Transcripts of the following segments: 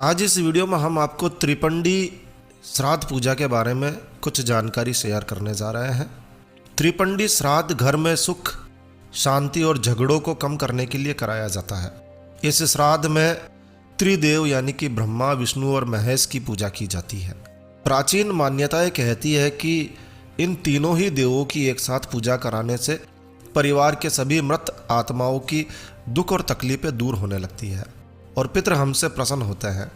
आज इस वीडियो में हम आपको त्रिपंडी श्राद्ध पूजा के बारे में कुछ जानकारी शेयर करने जा रहे हैं। त्रिपंडी श्राद्ध घर में सुख, शांति और झगड़ों को कम करने के लिए कराया जाता है। इस श्राद्ध में त्रिदेव यानी कि ब्रह्मा, विष्णु और महेश की पूजा की जाती है। प्राचीन मान्यताएं कहती है कि इन तीनों ही देवों की एक साथ पूजा कराने से परिवार के सभी मृत आत्माओं की दुख और तकलीफें दूर होने लगती है और पितृ हमसे प्रसन्न होते हैं।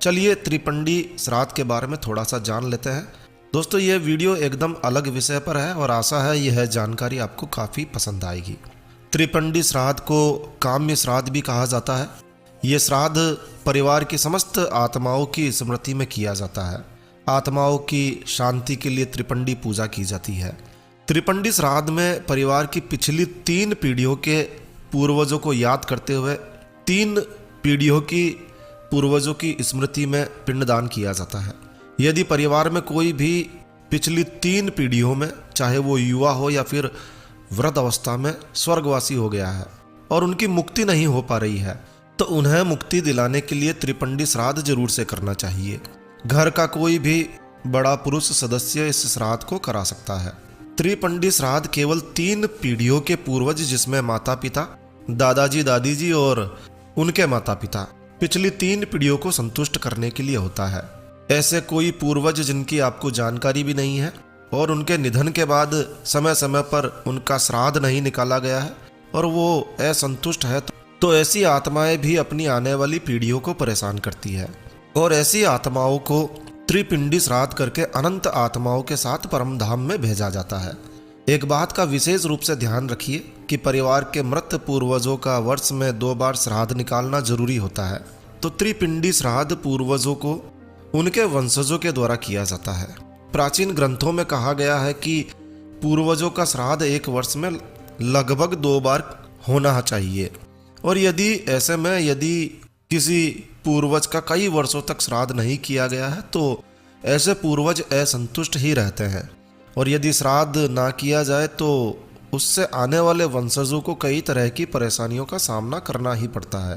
चलिए त्रिपंडी श्राद्ध के बारे में थोड़ा सा जान लेते हैं। दोस्तों, ये वीडियो एकदम अलग विषय पर है और आशा है यह जानकारी आपको काफ़ी पसंद आएगी। त्रिपंडी श्राद्ध को काम्य श्राद्ध भी कहा जाता है। ये श्राद्ध परिवार की समस्त आत्माओं की स्मृति में किया जाता है। आत्माओं की शांति के लिए त्रिपंडी पूजा की जाती है। त्रिपंडी श्राद्ध में परिवार की पिछली 3 पीढ़ियों के पूर्वजों को याद करते हुए 3 पीढ़ियों की पूर्वजों की स्मृति में पिंडदान किया जाता है। यदि परिवार में कोई भी पिछली 3 पीढ़ियों में, चाहे वो युवा हो या फिर वृद्ध अवस्था में, स्वर्गवासी हो गया है और उनकी मुक्ति नहीं हो पा रही है, तो उन्हें मुक्ति दिलाने के लिए त्रिपंडी श्राद्ध जरूर से करना चाहिए। घर का कोई भी बड़ा पुरुष सदस्य इस श्राद्ध को करा सकता है। त्रिपंडी श्राद्ध केवल 3 पीढ़ियों के पूर्वज, जिसमें माता पिता, दादाजी दादी जी और उनके माता पिता, पिछली 3 पीढ़ियों को संतुष्ट करने के लिए होता है। ऐसे कोई पूर्वज जिनकी आपको जानकारी भी नहीं है और उनके निधन के बाद समय समय पर उनका श्राद्ध नहीं निकाला गया है और वो असंतुष्ट है, तो ऐसी आत्माएं भी अपनी आने वाली पीढ़ियों को परेशान करती है और ऐसी आत्माओं को त्रिपिंडी श्राद्ध करके अनंत आत्माओं के साथ परम धाम में भेजा जाता है। एक बात का विशेष रूप से ध्यान रखिए कि परिवार के मृत पूर्वजों का वर्ष में 2 बार श्राद्ध निकालना जरूरी होता है। तो त्रिपिंडी श्राद्ध पूर्वजों को उनके वंशजों के द्वारा किया जाता है। प्राचीन ग्रंथों में कहा गया है कि पूर्वजों का श्राद्ध एक वर्ष में लगभग 2 बार होना चाहिए और यदि किसी पूर्वज का कई वर्षों तक श्राद्ध नहीं किया गया है तो ऐसे पूर्वज असंतुष्ट ही रहते हैं और यदि श्राद्ध ना किया जाए तो उससे आने वाले वंशजों को कई तरह की परेशानियों का सामना करना ही पड़ता है।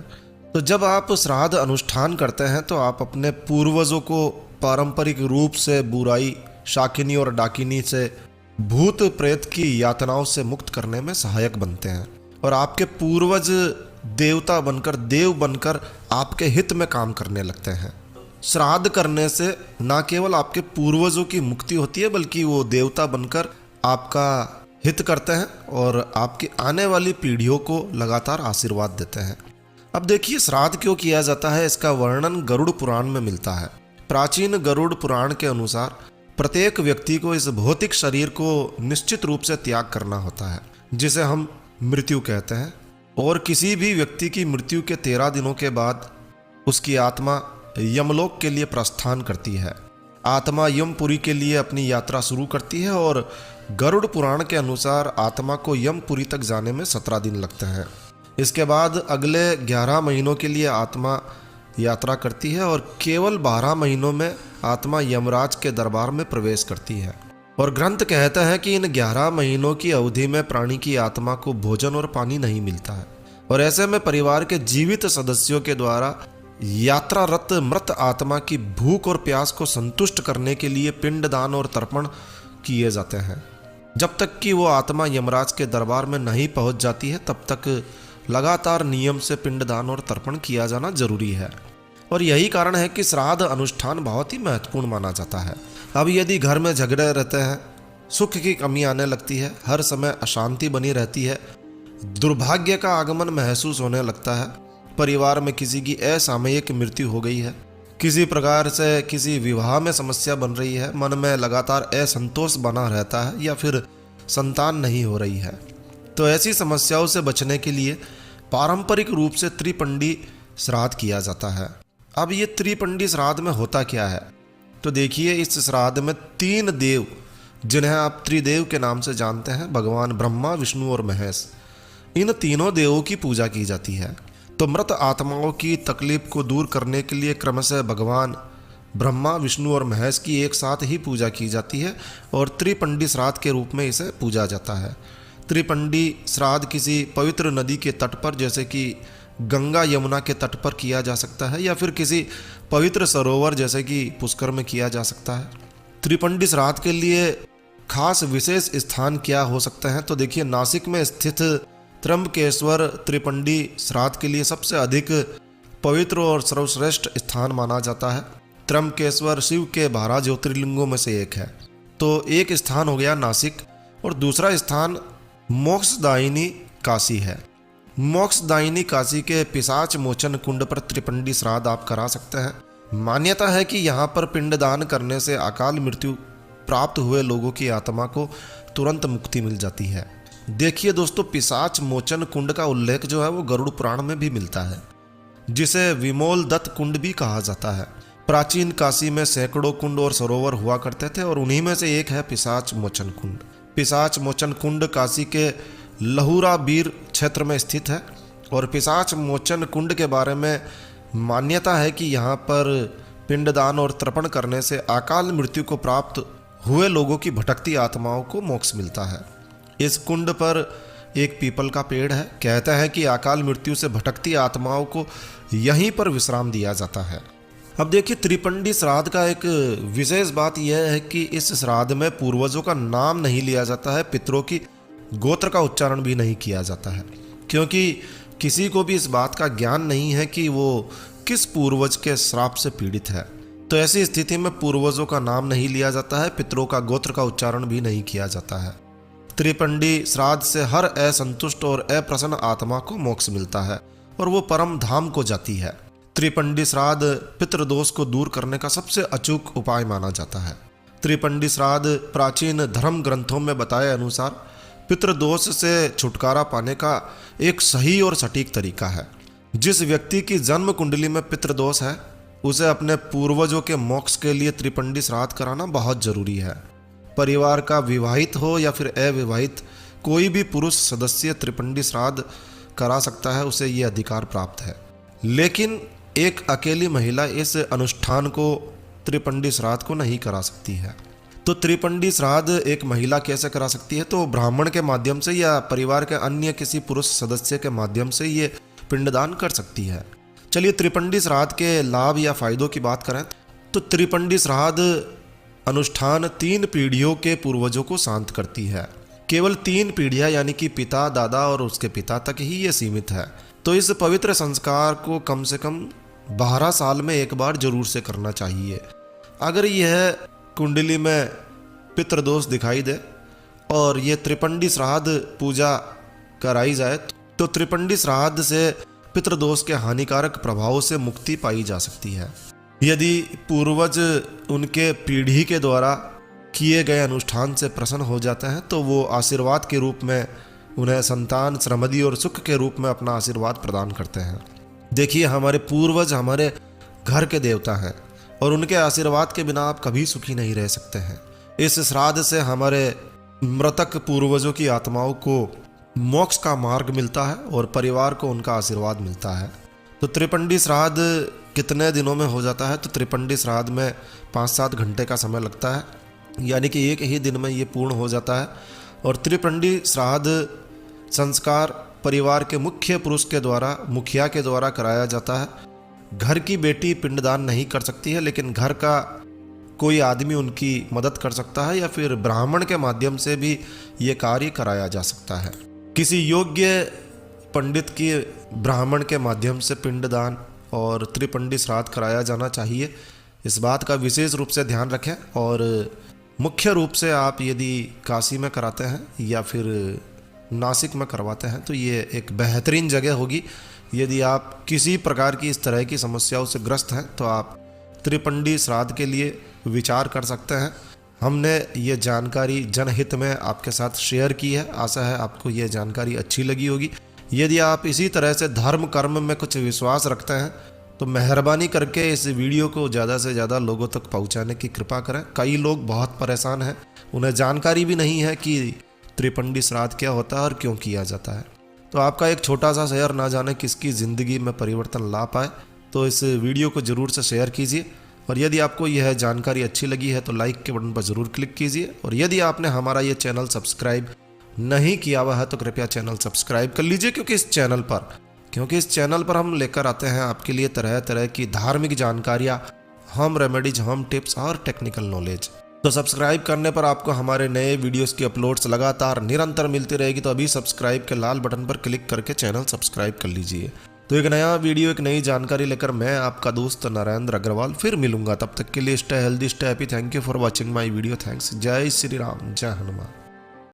तो जब आप श्राद्ध अनुष्ठान करते हैं तो आप अपने पूर्वजों को पारंपरिक रूप से बुराई, शाकिनी और डाकिनी से, भूत प्रेत की यातनाओं से मुक्त करने में सहायक बनते हैं और आपके पूर्वज देवता बनकर, देव बनकर आपके हित में काम करने लगते हैं। श्राद्ध करने से न केवल आपके पूर्वजों की मुक्ति होती है बल्कि वो देवता बनकर आपका हित करते हैं और आपकी आने वाली पीढ़ियों को लगातार आशीर्वाद देते हैं। अब देखिए, श्राद्ध क्यों किया जाता है, इसका वर्णन गरुड़ पुराण में मिलता है। प्राचीन गरुड़ पुराण के अनुसार प्रत्येक व्यक्ति को इस भौतिक शरीर को निश्चित रूप से त्याग करना होता है, जिसे हम मृत्यु कहते हैं, और किसी भी व्यक्ति की मृत्यु के 13 दिनों के बाद उसकी आत्मा यमलोक के लिए प्रस्थान करती है। आत्मा यमपुरी के लिए अपनी यात्रा शुरू करती है और गरुड़ पुराण के अनुसार आत्मा को यमपुरी तक जाने में 17 दिन लगते हैं। इसके बाद अगले 11 महीनों के लिए आत्मा यात्रा करती है और केवल 12 महीनों में आत्मा यमराज के दरबार में प्रवेश करती है। और ग्रंथ कहते हैं कि इन 11 महीनों की अवधि में प्राणी की आत्मा को भोजन और पानी नहीं मिलता है और ऐसे में परिवार के जीवित सदस्यों के द्वारा यात्रारत मृत आत्मा की भूख और प्यास को संतुष्ट करने के लिए पिंडदान और तर्पण किए जाते हैं। जब तक कि वो आत्मा यमराज के दरबार में नहीं पहुंच जाती है तब तक लगातार नियम से पिंडदान और तर्पण किया जाना जरूरी है और यही कारण है कि श्राद्ध अनुष्ठान बहुत ही महत्वपूर्ण माना जाता है। अब यदि घर में झगड़े रहते हैं, सुख की कमी आने लगती है, हर समय अशांति बनी रहती है, दुर्भाग्य का आगमन महसूस होने लगता है, परिवार में किसी की असामयिक मृत्यु हो गई है, किसी प्रकार से किसी विवाह में समस्या बन रही है, मन में लगातार असंतोष बना रहता है या फिर संतान नहीं हो रही है, तो ऐसी समस्याओं से बचने के लिए पारंपरिक रूप से त्रिपंडी श्राद्ध किया जाता है। अब ये त्रिपंडी श्राद्ध में होता क्या है, तो देखिए, इस श्राद्ध में 3 देव, जिन्हें आप त्रिदेव के नाम से जानते हैं, भगवान ब्रह्मा, विष्णु और महेश, इन तीनों देवों की पूजा की जाती है। तो मृत आत्माओं की तकलीफ को दूर करने के लिए क्रमशः भगवान ब्रह्मा, विष्णु और महेश की एक साथ ही पूजा की जाती है और त्रिपंडी श्राद्ध के रूप में इसे पूजा जाता है। त्रिपंडी श्राद्ध किसी पवित्र नदी के तट पर, जैसे कि गंगा यमुना के तट पर किया जा सकता है या फिर किसी पवित्र सरोवर जैसे कि पुष्कर में किया जा सकता है। त्रिपंडी श्राद्ध के लिए खास विशेष स्थान क्या हो सकते हैं? तो देखिए, नासिक में स्थित त्र्यंबकेश्वर त्रिपंडी श्राद्ध के लिए सबसे अधिक पवित्र और सर्वश्रेष्ठ स्थान माना जाता है। त्र्यंबकेश्वर शिव के 12 ज्योतिर्लिंगों में से एक है। तो एक स्थान हो गया नासिक और दूसरा स्थान मोक्षदायिनी काशी है। मोक्षदायिनी काशी के पिशाच मोचन कुंड पर त्रिपंडी श्राद्ध आप करा सकते हैं। मान्यता है कि यहाँ पर पिंडदान करने से अकाल मृत्यु प्राप्त हुए लोगों की आत्मा को तुरंत मुक्ति मिल जाती है। देखिए दोस्तों, पिशाच मोचन कुंड का उल्लेख जो है वो गरुड़ पुराण में भी मिलता है, जिसे विमोल दत्त कुंड भी कहा जाता है। प्राचीन काशी में सैकड़ों कुंड और सरोवर हुआ करते थे और उन्हीं में से एक है पिशाच मोचन कुंड। पिशाच मोचन कुंड काशी के लहुरा बीर क्षेत्र में स्थित है और पिशाच मोचन कुंड के बारे में मान्यता है कि यहाँ पर पिंडदान और तर्पण करने से अकाल मृत्यु को प्राप्त हुए लोगों की भटकती आत्माओं को मोक्ष मिलता है। इस कुंड पर एक पीपल का पेड़ है। कहते हैं कि अकाल मृत्यु से भटकती आत्माओं को यहीं पर विश्राम दिया जाता है। अब देखिए, त्रिपंडी श्राद्ध का एक विशेष बात यह है कि इस श्राद्ध में पूर्वजों का नाम नहीं लिया जाता है, पितरों की गोत्र का उच्चारण भी नहीं किया जाता है, क्योंकि किसी को भी इस बात का ज्ञान नहीं है कि वो किस पूर्वज के श्राप से पीड़ित है। तो ऐसी स्थिति में पूर्वजों का नाम नहीं लिया जाता है, पितरों का गोत्र का उच्चारण भी नहीं किया जाता है। त्रिपंडी श्राद्ध से हर असंतुष्ट और अप्रसन्न आत्मा को मोक्ष मिलता है और वो परम धाम को जाती है। त्रिपंडी श्राद्ध पितृदोष को दूर करने का सबसे अचूक उपाय माना जाता है। त्रिपंडी श्राद्ध प्राचीन धर्म ग्रंथों में बताए अनुसार पितृदोष से छुटकारा पाने का एक सही और सटीक तरीका है। जिस व्यक्ति की जन्म कुंडली में पितृदोष है, उसे अपने पूर्वजों के मोक्ष के लिए त्रिपंडी श्राद्ध कराना बहुत जरूरी है। परिवार का विवाहित हो या फिर अविवाहित कोई भी पुरुष सदस्य त्रिपंडी श्राद्ध करा सकता है, उसे ये अधिकार प्राप्त है। लेकिन एक अकेली महिला इस अनुष्ठान को त्रिपंडी श्राद्ध को नहीं करा सकती है। तो त्रिपंडी श्राद्ध एक महिला कैसे करा सकती है? तो ब्राह्मण के माध्यम से या परिवार के अन्य किसी पुरुष सदस्य के माध्यम से ये पिंडदान कर सकती है। चलिए, त्रिपंडी श्राद्ध के लाभ या फायदों की बात करें तो त्रिपंडी श्राद्ध अनुष्ठान 3 पीढ़ियों के पूर्वजों को शांत करती है। केवल 3 पीढ़ियां यानी कि पिता, दादा और उसके पिता तक ही ये सीमित है। तो इस पवित्र संस्कार को कम से कम 12 साल में एक बार जरूर से करना चाहिए। अगर यह कुंडली में पितृदोष दिखाई दे और ये त्रिपंडी श्राद्ध पूजा कराई जाए तो त्रिपंडी श्राद्ध से पितृदोष के हानिकारक प्रभावों से मुक्ति पाई जा सकती है। यदि पूर्वज उनके पीढ़ी के द्वारा किए गए अनुष्ठान से प्रसन्न हो जाते हैं तो वो आशीर्वाद के रूप में उन्हें संतान, समृद्धि और सुख के रूप में अपना आशीर्वाद प्रदान करते हैं। देखिए, हमारे पूर्वज हमारे घर के देवता हैं और उनके आशीर्वाद के बिना आप कभी सुखी नहीं रह सकते हैं। इस श्राद्ध से हमारे मृतक पूर्वजों की आत्माओं को मोक्ष का मार्ग मिलता है और परिवार को उनका आशीर्वाद मिलता है। तो त्रिपंडी श्राद्ध कितने दिनों में हो जाता है? तो त्रिपंडी श्राद्ध में 5-7 घंटे का समय लगता है, यानी कि एक ही दिन में ये पूर्ण हो जाता है। और त्रिपंडी श्राद्ध संस्कार परिवार के मुख्य पुरुष के द्वारा, मुखिया के द्वारा कराया जाता है। घर की बेटी पिंडदान नहीं कर सकती है, लेकिन घर का कोई आदमी उनकी मदद कर सकता है या फिर ब्राह्मण के माध्यम से भी ये कार्य कराया जा सकता है। किसी योग्य पंडित की ब्राह्मण के माध्यम से पिंडदान और त्रिपंडी श्राद्ध कराया जाना चाहिए। इस बात का विशेष रूप से ध्यान रखें। और मुख्य रूप से आप यदि काशी में कराते हैं या फिर नासिक में करवाते हैं तो ये एक बेहतरीन जगह होगी। यदि आप किसी प्रकार की इस तरह की समस्याओं से ग्रस्त हैं तो आप त्रिपंडी श्राद्ध के लिए विचार कर सकते हैं। हमने ये जानकारी जनहित में आपके साथ शेयर की है। आशा है आपको ये जानकारी अच्छी लगी होगी। यदि आप इसी तरह से धर्म कर्म में कुछ विश्वास रखते हैं तो मेहरबानी करके इस वीडियो को ज़्यादा से ज़्यादा लोगों तक पहुंचाने की कृपा करें। कई लोग बहुत परेशान हैं, उन्हें जानकारी भी नहीं है कि त्रिपंडी श्राद्ध क्या होता है और क्यों किया जाता है। तो आपका एक छोटा सा शेयर ना जाने किसकी ज़िंदगी में परिवर्तन ला पाए। तो इस वीडियो को ज़रूर से शेयर कीजिए और यदि आपको यह जानकारी अच्छी लगी है तो लाइक के बटन पर ज़रूर क्लिक कीजिए। और यदि आपने हमारा ये चैनल सब्सक्राइब नहीं किया हुआ है तो कृपया चैनल सब्सक्राइब कर लीजिए, क्योंकि इस चैनल पर क्योंकि इस चैनल पर हम लेकर आते हैं आपके लिए तरह तरह की धार्मिक जानकारियाँ, होम रेमेडीज, होम टिप्स और टेक्निकल नॉलेज। तो सब्सक्राइब करने पर आपको हमारे नए वीडियोस की अपलोड्स लगातार निरंतर मिलती रहेगी। तो अभी सब्सक्राइब के लाल बटन पर क्लिक करके चैनल सब्सक्राइब कर लीजिए। तो एक नया वीडियो, एक नई जानकारी लेकर मैं आपका दोस्त नरेंद्र अग्रवाल फिर मिलूंगा। तब तक के लिए stay healthy, stay happy. Thank you for watching my video. Thanks. जय श्री राम, जय हनुमान।